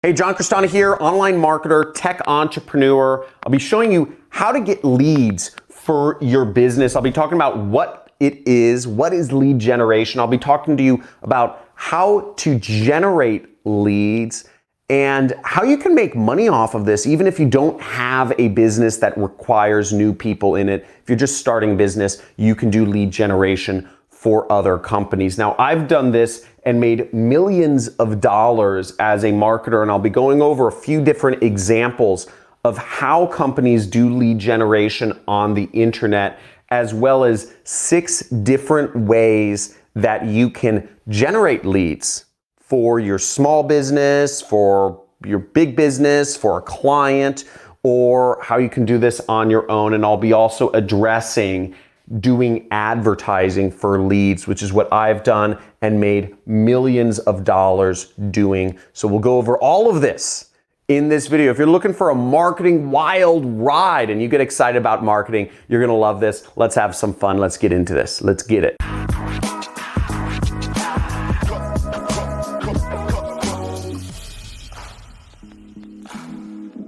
Hey, John Cristana here, online marketer, tech entrepreneur. I'll be showing you how to get leads for your business. I'll be talking about what is lead generation. I'll be talking to you about how to generate leads and how you can make money off of this, even if you don't have a business that requires new people in it. If you're just starting a business, you can do lead generation for other companies. Now, I've done this and made millions of dollars as a marketer, and I'll be going over a few different examples of how companies do lead generation on the internet, as well as 6 different ways that you can generate leads for your small business, for your big business, for a client, or how you can do this on your own. And I'll be also addressing doing advertising for leads, which is what I've done and made millions of dollars doing. So we'll go over all of this in this video. If you're looking for a marketing wild ride and you get excited about marketing, you're gonna love this. Let's have some fun. Let's get into this. Let's get it.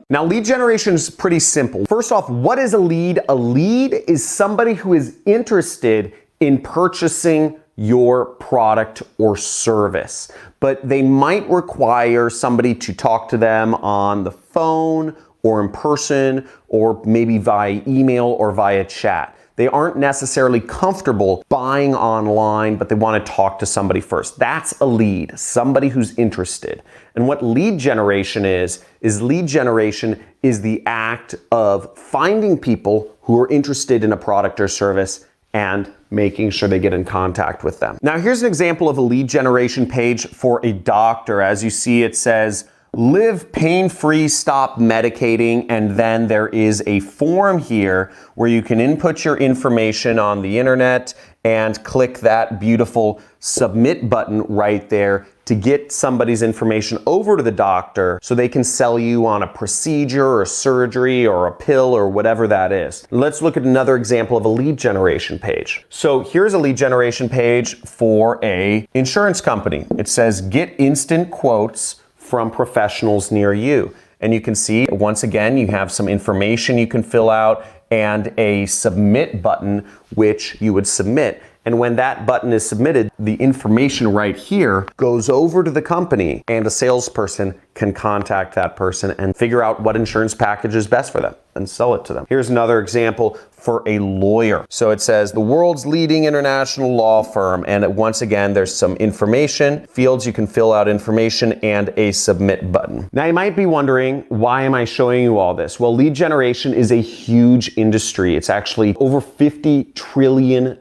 Now, lead generation is pretty simple. First off, what is a lead? A lead is somebody who is interested in purchasing your product or service, but they might require somebody to talk to them on the phone or in person or maybe via email or via chat. They aren't necessarily comfortable buying online, but they want to talk to somebody first. That's a lead, somebody who's interested. And what lead generation is lead generation is the act of finding people who are interested in a product or service and making sure they get in contact with them. Now, here's an example of a lead generation page for a doctor. As you see, it says, live pain-free, stop medicating, and then there is a form here where you can input your information on the internet and click that beautiful submit button right there to get somebody's information over to the doctor so they can sell you on a procedure or a surgery or a pill or whatever that is. Let's look at another example of a lead generation page. So here's a lead generation page for an insurance company. It says, get instant quotes from professionals near you. And you can see, once again, you have some information you can fill out and a submit button, which you would submit. And when that button is submitted, the information right here goes over to the company and a salesperson can contact that person and figure out what insurance package is best for them and sell it to them. Here's another example for a lawyer. So it says the world's leading international law firm. And once again, there's some information, fields you can fill out information, and a submit button. Now you might be wondering, why am I showing you all this? Well, lead generation is a huge industry. It's actually over $50 trillion.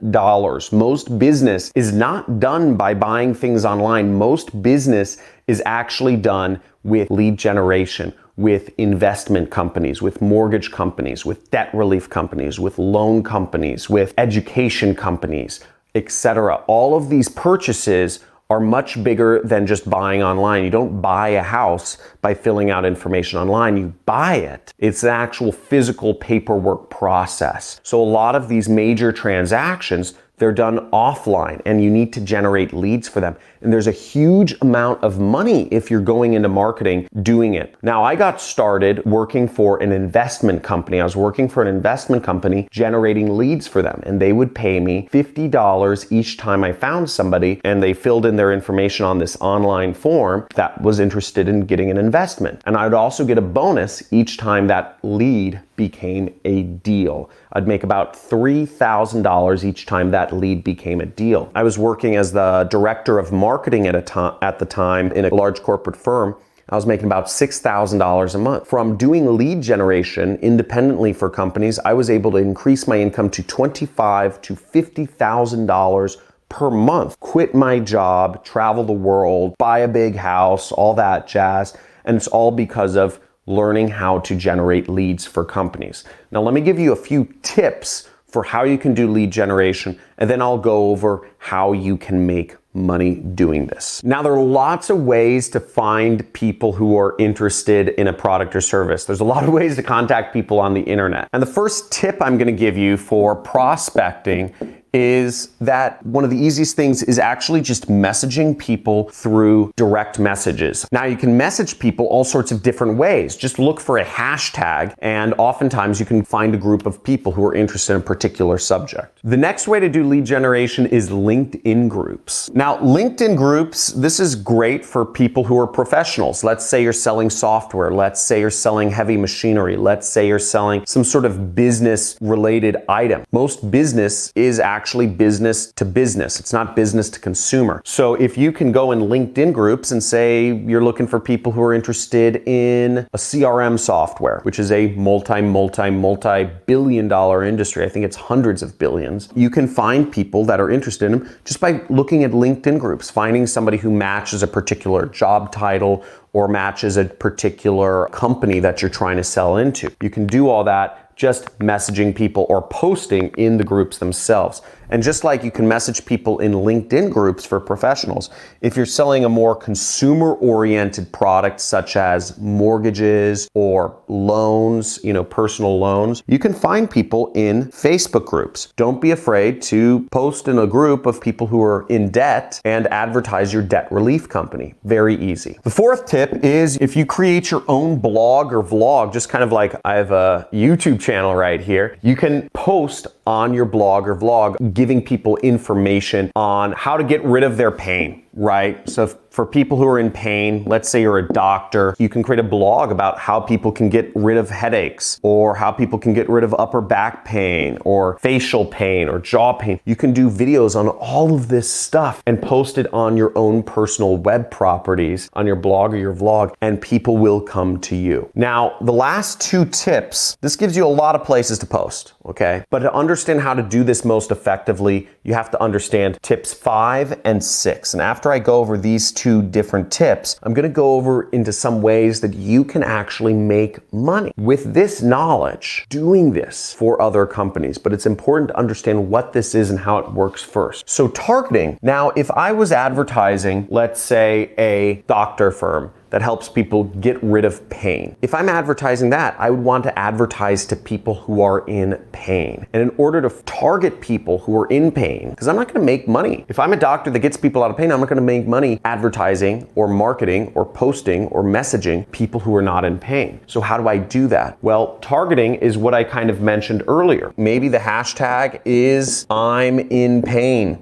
Most business is not done by buying things online. Most business is actually done with lead generation, with investment companies, with mortgage companies, with debt relief companies, with loan companies, with education companies, etc. All of these purchases are much bigger than just buying online. You don't buy a house by filling out information online. You buy it. It's an actual physical paperwork process. So a lot of these major transactions, they're done offline and you need to generate leads for them. And there's a huge amount of money if you're going into marketing doing it. Now, I got started working for an investment company. I was working for an investment company generating leads for them, and they would pay me $50 each time I found somebody and they filled in their information on this online form that was interested in getting an investment. And I'd also get a bonus each time that lead became a deal. I'd make about $3,000 each time that lead became a deal. I was working as the director of marketing at the time in a large corporate firm. I was making about $6,000 a month. From doing lead generation independently for companies, I was able to increase my income to $25,000 to $50,000 per month. Quit my job, travel the world, buy a big house, all that jazz. And it's all because of learning how to generate leads for companies. Now, let me give you a few tips for how you can do lead generation, and then I'll go over how you can make money doing this. Now, there are lots of ways to find people who are interested in a product or service. There's a lot of ways to contact people on the internet. And the first tip I'm going to give you for prospecting is that one of the easiest things is actually just messaging people through direct messages. Now you can message people all sorts of different ways. Just look for a hashtag and oftentimes you can find a group of people who are interested in a particular subject. The next way to do lead generation is LinkedIn groups. Now LinkedIn groups, this is great for people who are professionals. Let's say you're selling software. Let's say you're selling heavy machinery. Let's say you're selling some sort of business related item. Most business is actually business to business. It's not business to consumer. So if you can go in LinkedIn groups and say you're looking for people who are interested in a CRM software, which is a multi-billion dollar industry. I think it's hundreds of billions. You can find people that are interested in them just by looking at LinkedIn groups, finding somebody who matches a particular job title or matches a particular company that you're trying to sell into. You can do all that just messaging people or posting in the groups themselves. And just like you can message people in LinkedIn groups for professionals, if you're selling a more consumer-oriented product such as mortgages or loans, personal loans, you can find people in Facebook groups. Don't be afraid to post in a group of people who are in debt and advertise your debt relief company. Very easy. The fourth tip is if you create your own blog or vlog, just kind of like I have a YouTube channel right here, you can post on your blog or vlog giving people information on how to get rid of their pain, right? So for people who are in pain, let's say you're a doctor, you can create a blog about how people can get rid of headaches or how people can get rid of upper back pain or facial pain or jaw pain. You can do videos on all of this stuff and post it on your own personal web properties on your blog or your vlog, and people will come to you. Now, the last two tips, this gives you a lot of places to post, okay? But to understand how to do this most effectively, you have to understand tips 5 and 6. And after I go over these two different tips, I'm going to go over into some ways that you can actually make money with this knowledge doing this for other companies. But it's important to understand what this is and how it works first. So targeting. Now, if I was advertising, let's say a doctor firm that helps people get rid of pain. If I'm advertising that, I would want to advertise to people who are in pain. And in order to target people who are in pain, because I'm not going to make money. If I'm a doctor that gets people out of pain, I'm not going to make money advertising or marketing or posting or messaging people who are not in pain. So how do I do that? Well, targeting is what I kind of mentioned earlier. Maybe the hashtag is I'm in pain.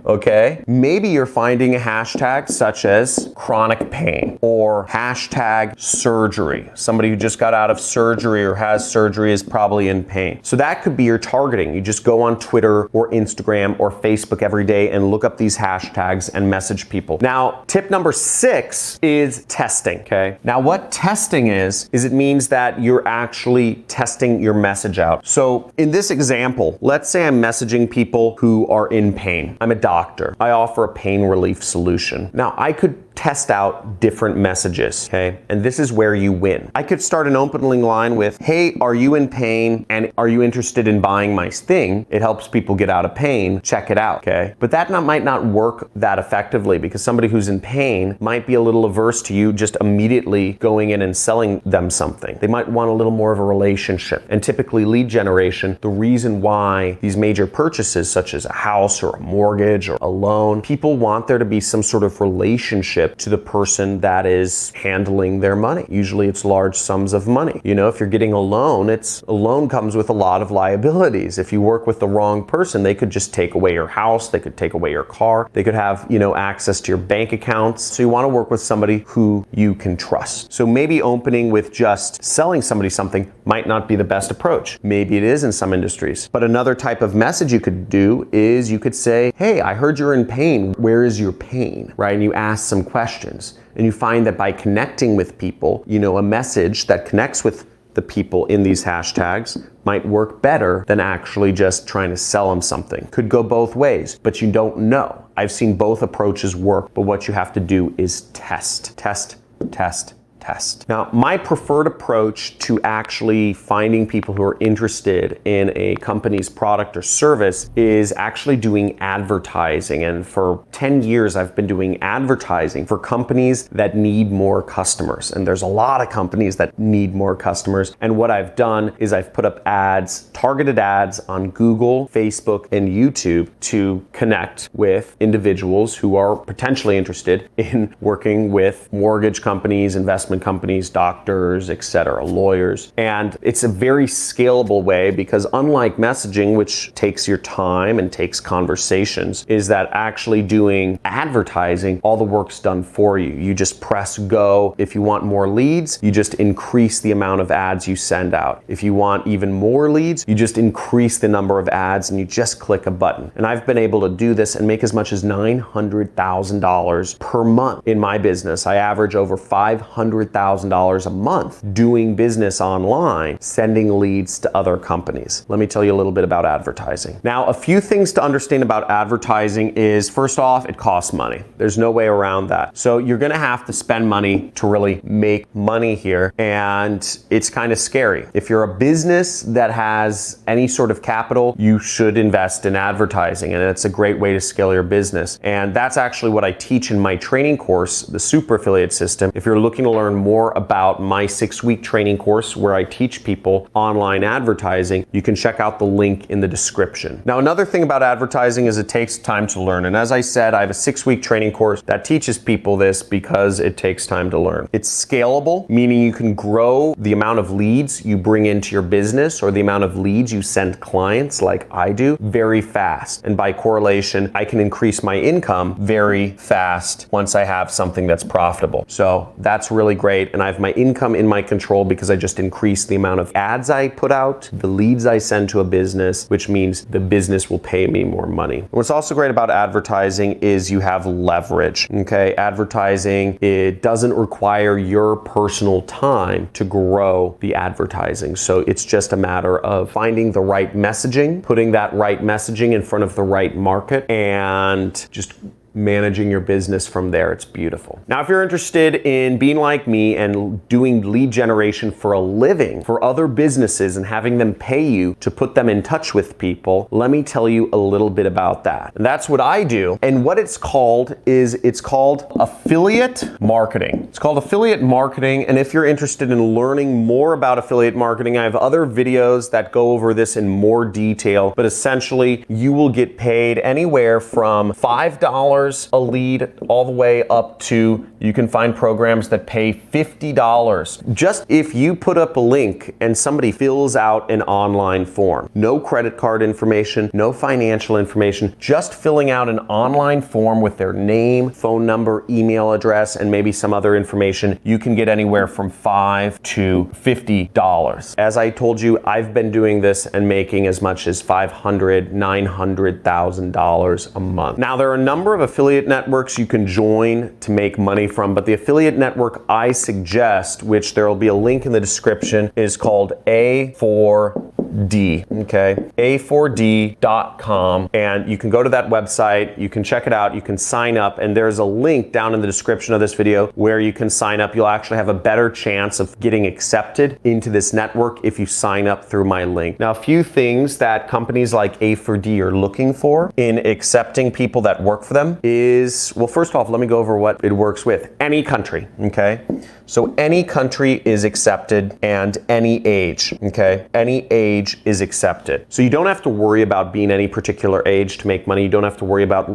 Okay? Maybe you're finding a hashtag such as chronic pain, or hashtag surgery. Somebody who just got out of surgery or has surgery is probably in pain. So that could be your targeting. You just go on Twitter or Instagram or Facebook every day and look up these hashtags and message people. Now, tip number 6 is testing, okay? Now, what testing is it means that you're actually testing your message out. So in this example, let's say I'm messaging people who are in pain. I'm a doctor. I offer a pain relief solution. Now, I could test out different messages, okay? And this is where you win. I could start an opening line with, hey, are you in pain and are you interested in buying my thing? It helps people get out of pain. Check it out, okay? But that might not work that effectively because somebody who's in pain might be a little averse to you just immediately going in and selling them something. They might want a little more of a relationship. And typically lead generation, the reason why these major purchases such as a house or a mortgage or a loan, people want there to be some sort of relationship to the person that is handling their money. Usually it's large sums of money. If you're getting a loan comes with a lot of liabilities. If you work with the wrong person, they could just take away your house, they could take away your car, they could have, access to your bank accounts. So you want to work with somebody who you can trust. So maybe opening with just selling somebody something might not be the best approach. Maybe it is in some industries. But another type of message you could do is you could say, hey, I heard you're in pain. Where is your pain? Right? And you ask some questions. And you find that by connecting with people, a message that connects with the people in these hashtags might work better than actually just trying to sell them something. Could go both ways, but you don't know. I've seen both approaches work, but what you have to do is test, test, test, test. Now, my preferred approach to actually finding people who are interested in a company's product or service is actually doing advertising. And for 10 years, I've been doing advertising for companies that need more customers. And there's a lot of companies that need more customers. And what I've done is I've put up ads, targeted ads on Google, Facebook, and YouTube to connect with individuals who are potentially interested in working with mortgage companies, investment companies, doctors, etc., lawyers. And it's a very scalable way because unlike messaging, which takes your time and takes conversations, is that actually doing advertising, all the work's done for you. You just press go. If you want more leads, you just increase the amount of ads you send out. If you want even more leads, you just increase the number of ads and you just click a button. And I've been able to do this and make as much as $900,000 per month in my business. I average over $500,000 a month doing business online, sending leads to other companies. Let me tell you a little bit about advertising. Now, a few things to understand about advertising is, first off, it costs money. There's no way around that. So you're gonna have to spend money to really make money here, and it's kind of scary. If you're a business that has any sort of capital, you should invest in advertising, and it's a great way to scale your business. And that's actually what I teach in my training course, the Super Affiliate System. If you're looking to learn more about my 6-week training course where I teach people online advertising, you can check out the link in the description. Now, another thing about advertising is it takes time to learn. And as I said, I have a 6-week training course that teaches people this because it takes time to learn. It's scalable, meaning you can grow the amount of leads you bring into your business or the amount of leads you send clients like I do very fast. And by correlation, I can increase my income very fast once I have something that's profitable. So that's really great. And I have my income in my control because I just increase the amount of ads I put out, the leads I send to a business, which means the business will pay me more money. What's also great about advertising is you have leverage, okay? Advertising, it doesn't require your personal time to grow the advertising. So it's just a matter of finding the right messaging, putting that right messaging in front of the right market, and just managing your business from there. It's beautiful. Now, if you're interested in being like me and doing lead generation for a living for other businesses and having them pay you to put them in touch with people, let me tell you a little bit about that. And that's what I do. And what it's called is affiliate marketing. It's called affiliate marketing. And if you're interested in learning more about affiliate marketing, I have other videos that go over this in more detail. But essentially, you will get paid anywhere from $5 a lead all the way up to, you can find programs that pay $50 just if you put up a link and somebody fills out an online form. No credit card information, no financial information, just filling out an online form with their name, phone number, email address, and maybe some other information. You can get anywhere from $5 to $50. As I told you, I've been doing this and making as much as $500,000, $900,000 a month. Now, there are a number of affiliate networks you can join to make money from, but the affiliate network I suggest, which there will be a link in the description, is called A4D, okay? A4D.com, and you can go to that website, you can check it out, you can sign up, and there's a link down in the description of this video where you can sign up. You'll actually have a better chance of getting accepted into this network if you sign up through my link. Now, a few things that companies like A4D are looking for in accepting people that work for them is, well, first off, let me go over what it works with. Any country, okay? So any country is accepted, and any age, okay? Any age is accepted. So you don't have to worry about being any particular age to make money. You don't have to worry about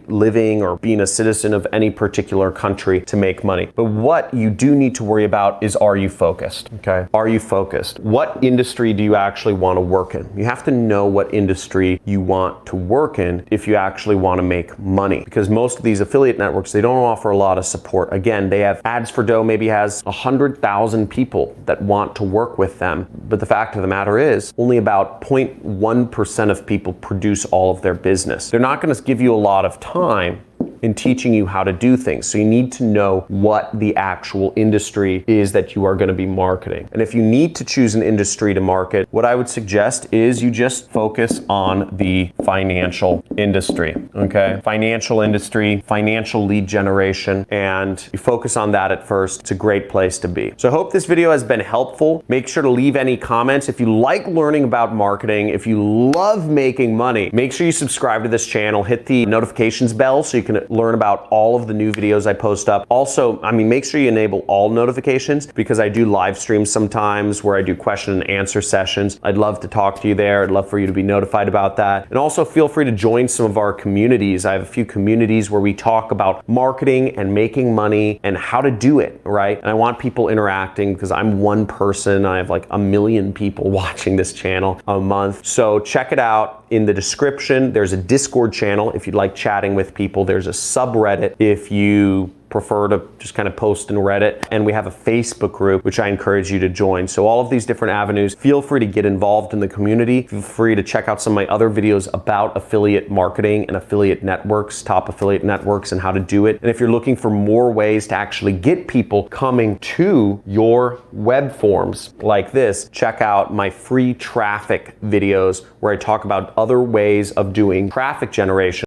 living or being a citizen of any particular country to make money. But what you do need to worry about is, are you focused, okay? Are you focused? What industry do you actually want to work in? You have to know what industry you want to work in if you actually want to make money. Because most of these affiliate networks, they don't offer a lot of support. Again, they have Ads for Dough maybe has 100,000 people that want to work with them. But the fact of the matter is, only about 0.1% of people produce all of their business. They're not going to give you a lot of time in teaching you how to do things. So you need to know what the actual industry is that you are going to be marketing. And if you need to choose an industry to market, what I would suggest is you just focus on the financial industry, okay? Financial industry, financial lead generation, and you focus on that at first. It's a great place to be. So I hope this video has been helpful. Make sure to leave any comments. If you like learning about marketing, if you love making money, make sure you subscribe to this channel, hit the notifications bell so you can learn about all of the new videos I post up. Also, make sure you enable all notifications because I do live streams sometimes where I do question and answer sessions. I'd love to talk to you there. I'd love for you to be notified about that. And also feel free to join some of our communities. I have a few communities where we talk about marketing and making money and how to do it, right? And I want people interacting because I'm one person. I have like 1 million people watching this channel a month. So check it out. In the description, there's a Discord channel if you'd like chatting with people. There's a subreddit if you prefer to just kind of post in Reddit. And we have a Facebook group, which I encourage you to join. So all of these different avenues, feel free to get involved in the community. Feel free to check out some of my other videos about affiliate marketing and affiliate networks, top affiliate networks, and how to do it. And if you're looking for more ways to actually get people coming to your web forms like this, check out my free traffic videos where I talk about other ways of doing traffic generation